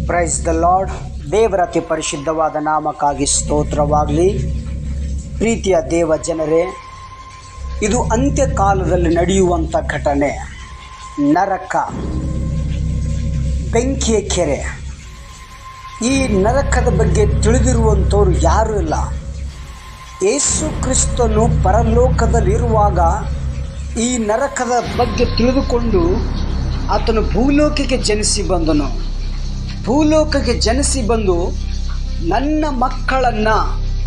Praise the lord. ದೇವರ ಅತಿ ಪರಿಶುದ್ಧವಾದ ನಾಮಕ್ಕಾಗಿ ಸ್ತೋತ್ರವಾಗಲಿ. ಪ್ರೀತಿಯ ದೇವ ಜನರೇ, ಇದು ಅಂತ್ಯಕಾಲದಲ್ಲಿ ನಡೆಯುವಂಥ ಘಟನೆ. ನರಕ, ಬೆಂಕಿಯ ಕೆರೆ. ಈ ನರಕದ ಬಗ್ಗೆ ತಿಳಿದಿರುವಂಥವ್ರು ಯಾರೂ ಇಲ್ಲ. ಯೇಸು ಕ್ರಿಸ್ತನು ಪರಲೋಕದಲ್ಲಿರುವಾಗ ಈ ನರಕದ ಬಗ್ಗೆ ತಿಳಿದುಕೊಂಡು ಆತನು ಭೂಲೋಕಕ್ಕೆ ಜನಿಸಿ ಬಂದನು. ಭೂಲೋಕಕ್ಕೆ ಜನಿಸಿ ಬಂದು ನನ್ನ ಮಕ್ಕಳನ್ನು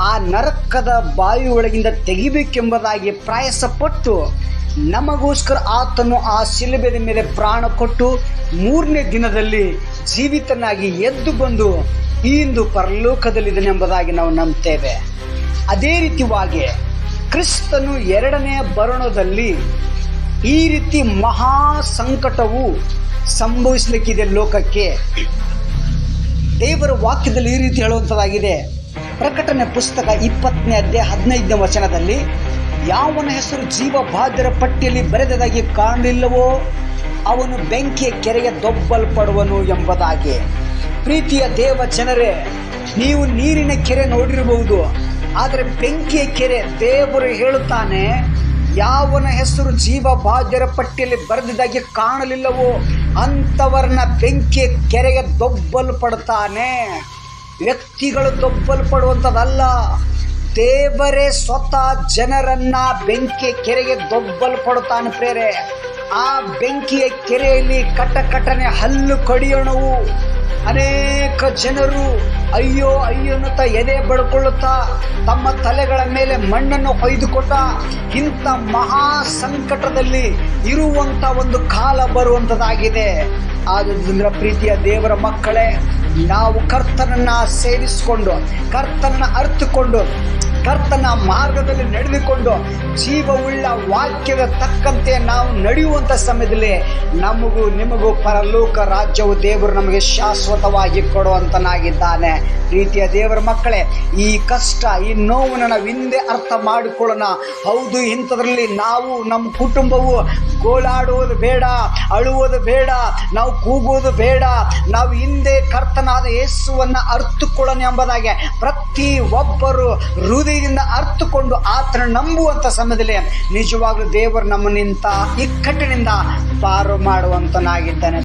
ಆ ನರಕದ ಬಾಯಿಯೊಳಗಿಂದ ತೆಗಿಬೇಕೆಂಬುದಾಗಿ ಪ್ರಯಾಸಪಟ್ಟು ನಮಗೋಸ್ಕರ ಆತನು ಆ ಶಿಲುಬೆಯ ಮೇಲೆ ಪ್ರಾಣ ಕೊಟ್ಟು 3ನೇ ದಿನದಲ್ಲಿ ಜೀವಿತನಾಗಿ ಎದ್ದು ಬಂದು ಇಂದು ಪರಲೋಕದಲ್ಲಿದ್ದಾನೆಂಬುದಾಗಿ ನಾವು ನಂಬ್ತೇವೆ. ಅದೇ ರೀತಿಯಾಗಿ ಕ್ರಿಸ್ತನು 2ನೇ ಬರಣದಲ್ಲಿ ಈ ರೀತಿ ಮಹಾ ಸಂಕಟವು ಸಂಭವಿಸಲಿಕ್ಕಿದೆ ಲೋಕಕ್ಕೆ. ದೇವರ ವಾಕ್ಯದಲ್ಲಿ ಈ ರೀತಿ ಹೇಳುವಂಥದ್ದಾಗಿದೆ. ಪ್ರಕಟಣೆ ಪುಸ್ತಕ 20ನೇ ಅಧ್ಯಾಯ 15ನೇ ವಚನದಲ್ಲಿ, ಯಾವನ ಹೆಸರು ಜೀವಬಾಧ್ಯರ ಪಟ್ಟಿಯಲ್ಲಿ ಬರೆದದಾಗಿ ಕಾಣಲಿಲ್ಲವೋ ಅವನು ಬೆಂಕಿಯ ಕೆರೆಗೆ ದೊಬ್ಬಲ್ಪಡುವನು ಎಂಬುದಾಗಿ. ಪ್ರೀತಿಯ ದೇವ ಜನರೇ, ನೀವು ನೀರಿನ ಕೆರೆ ನೋಡಿರಬಹುದು, ಆದರೆ ಬೆಂಕಿಯ ಕೆರೆ ದೇವರು ಹೇಳುತ್ತಾನೆ, ಯಾವನ ಹೆಸರು ಜೀವಬಾಧ್ಯರ ಪಟ್ಟಿಯಲ್ಲಿ ಬರೆದಿದ್ದಾಗಿ ಕಾಣಲಿಲ್ಲವೋ ಅಂಥವರನ್ನ ಬೆಂಕಿಯ ಕೆರೆಗೆ ದೊಬ್ಬಲ್ಪಡ್ತಾನೆ. ವ್ಯಕ್ತಿಗಳು ದೊಬ್ಬಲ್ಪಡುವಂಥದ್ದಲ್ಲ, ದೇವರೇ ಸ್ವತಃ ಜನರನ್ನ ಬೆಂಕಿಯ ಕೆರೆಗೆ ದೊಬ್ಬಲ್ಪಡುತ್ತಾನೆ. ಪ್ರೇರೆ, ಆ ಬೆಂಕಿಯ ಕೆರೆಯಲ್ಲಿ ಕಟಕಟನೆ ಹಲ್ಲು ಕಡಿಯೋಣವು. ಅನೇಕ ಜನರು ಅಯ್ಯೋ ಅಯ್ಯೋ ಅನ್ನುತ್ತಾ ಎದೆ ಬಡ್ಕೊಳ್ಳುತ್ತಾ ತಮ್ಮ ತಲೆಗಳ ಮೇಲೆ ಮಣ್ಣನ್ನು ಕೊಯ್ದುಕೊಟ್ಟ ಇಂಥ ಮಹಾ ಸಂಕಟದಲ್ಲಿ ಇರುವಂಥ ಒಂದು ಕಾಲ ಬರುವಂಥದ್ದಾಗಿದೆ. ಆದ್ದರಿಂದ ಪ್ರೀತಿಯ ದೇವರ ಮಕ್ಕಳೇ, ನಾವು ಕರ್ತನನ್ನ ಸೇವಿಸಿಕೊಂಡು, ಕರ್ತನನ್ನ ಅರ್ಥಕೊಂಡು, ಕರ್ತನ ಮಾರ್ಗದಲ್ಲಿ ನಡೆದುಕೊಂಡು ಜೀವವುಳ್ಳ ವಾಕ್ಯದ ತಕ್ಕಂತೆ ನಾವು ನಡೆಯುವಂಥ ಸಮಯದಲ್ಲಿ ನಮಗೂ ನಿಮಗೂ ಪರಲೋಕ ರಾಜ್ಯವು ದೇವರು ನಮಗೆ ಶಾಶ್ವತವಾಗಿ ಕೊಡುವಂತನಾಗಿದ್ದಾನೆ. ಪ್ರೀತಿಯ ದೇವರ ಮಕ್ಕಳೇ, ಈ ಕಷ್ಟ, ಈ ನೋವನ್ನು ನಾವು ಹಿಂದೆ ಅರ್ಥ ಮಾಡಿಕೊಳ್ಳೋಣ. ಹೌದು, ಇಂಥದ್ರಲ್ಲಿ ನಾವು, ನಮ್ಮ ಕುಟುಂಬವು ಗೋಳಾಡುವುದು ಬೇಡ, ಅಳುವುದು ಬೇಡ, ನಾವು ಕೂಗುವುದು ಬೇಡ. ನಾವು ಹಿಂದೆ ಕರ್ತನಾದ ಯೇಸುವನ್ನು ಅರ್ಥಕೊಳ್ಳೋಣ ಎಂಬುದಾಗಿ ಪ್ರತಿ ಒಬ್ಬರು ಹೃದಯದಿಂದ ಅರ್ಥಕೊಂಡು ಆತನ ನಂಬುವಂಥ ಸಮಯದಲ್ಲಿ ನಿಜವಾಗ್ಲೂ ದೇವರು ನಮ್ಮನ್ನಿಂತ ಇಕ್ಕಟ್ಟಿನಿಂದ ಪಾರು ಮಾಡುವಂತನಾಗಿದ್ದಾನೆ.